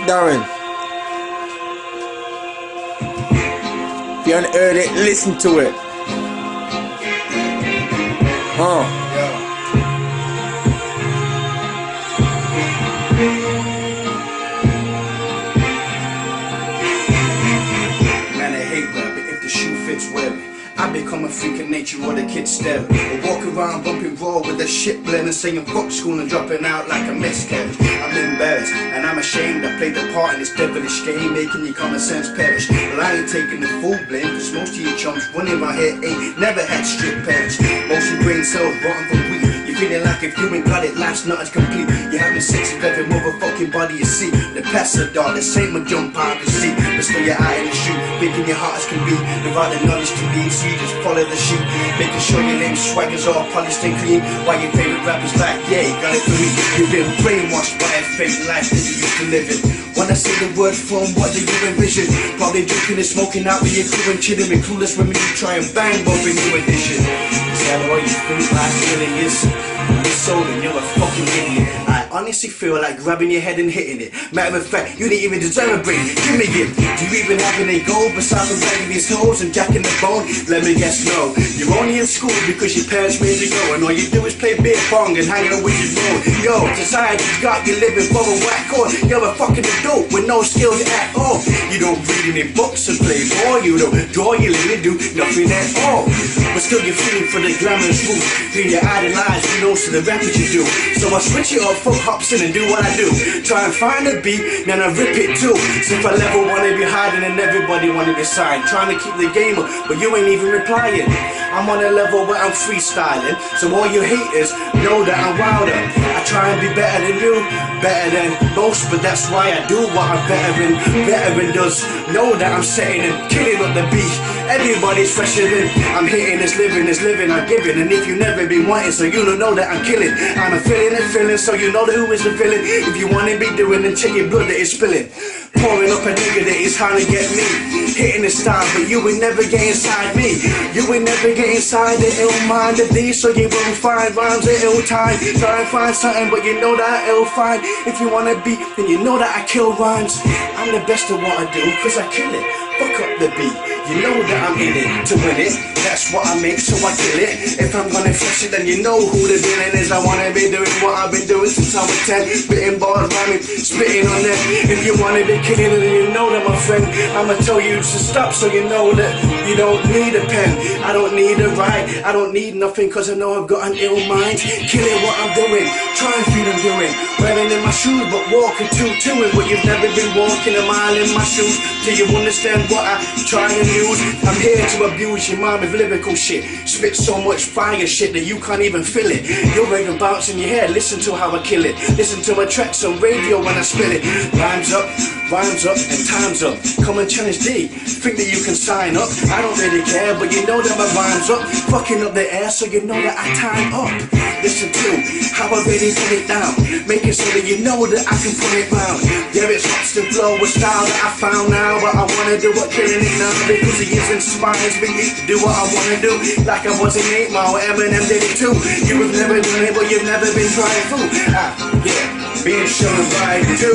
Darren. If you haven't heard it, listen to it. Man, I hate rap, but if the shoe fits, wear it. I become a freak of nature or the kid stare. I walk around bumping raw with a shit blend and saying fuck school and dropping out like a miscarriage. I'm embarrassed and I'm ashamed. I played the part in this devilish game, making your common sense perish. But I ain't taking the full blame, cause most of your chums running my head ain't never had strict parents. Most of your brain cells rotten from weed. Feeling like if you ain't got it, life's not as complete. You're having sex with every motherfucking body you see. The past are dark, the same would jump out the seat. But still you're out in the street, thinking your heart as can be. Without the knowledge to lead, so you just follow the sheep. Making sure your name swaggers all polished and clean. While your favorite rappers like, yeah, you got it for me. You've been brainwashed by a fake life that you used to live in. When I say the word phone, what do you envision? Probably drinking and smoking out with your crew and chilling with clueless women you try and bang, bumping new edition. Is that all you think life really is? You're sold and you're a fucking idiot. I honestly feel like grabbing your head and hitting it. Matter of fact, you didn't even deserve a break. Give me it. Do you even have any goal besides from banging these hoes and jacking the bone? Let me guess, no. You're only in school because your parents made you go, and all you do is play beer pong and hang out with your bro. Yo, society's got you living for a whack or you're a fucking adult with no skills at all. You don't read any books and play ball. You don't draw, you really do nothing at all. But still you're feeling for the glamorous roof. Then you idolize, you know, so the rappers you do. So I switch it up, fuck hops in and do what I do. Try and find a beat, then I rip it too. Since I level wanna be hiding and everybody wanna be signed. Trying to keep the game up, but you ain't even replying. I'm on a level where I'm freestyling, so all you haters know that I'm wilder. I try and be better than you, better than most, but that's why I do what a veteran does. Know that I'm setting and killing up the beat. Everybody's fresher than I'm hitting, it's living, I'm giving. And if you never been wanting, so you don't know that I'm killing. I'm a feeling, so you know that who is the villain. If you wanna be doing, then check your blood that is spilling. Pouring up a nigga that is trying to get me. Hitting the style, but you would never get inside me. You would never get inside the ill mind of these, so you won't find rhymes at ill time. Try and find something, but you know that I'll find. If you wanna be, then you know that I kill rhymes. I'm the best at what I do, cause I kill it. Fuck up the beat, you know that I'm in it to win it. That's what I make, so I kill it. If I'm gonna flex it, then you know who the villain is. I wanna be doing what I've been doing since I was 10. Spitting bars, rhyming, spitting on them. If you wanna be killing it, then you know that, my friend. I'ma tell you to stop, so you know that you don't need a pen. I don't need a ride, I don't need nothing, cause I know I've got an ill mind. Killing what I'm doing, try and feel I'm doing. Wearing in my shoes, but walking to it. But you've never been walking a mile in my shoes till you understand what I try and use. I'm here to abuse your mind with lyrical shit. Spit so much fire shit that you can't even feel it. You're ready to bounce in your head, listen to how I kill it. Listen to my tracks on radio when I spill it. Rhymes up, and time's up. Come and challenge D, think that you can sign up. I don't really care, but you know that my rhyme's up. Fucking up the air, so you know that I time up. Listen to how I really put it down. Make it so that you know that I can put it round. Yeah, it's lost and flow with style that I found now, but I wanna do what killing it now, because it inspires me to do what I wanna do. Like I was in 8 Mile, Eminem did it too. You have never done it, but you've never been trying to. Yeah, being shown right too.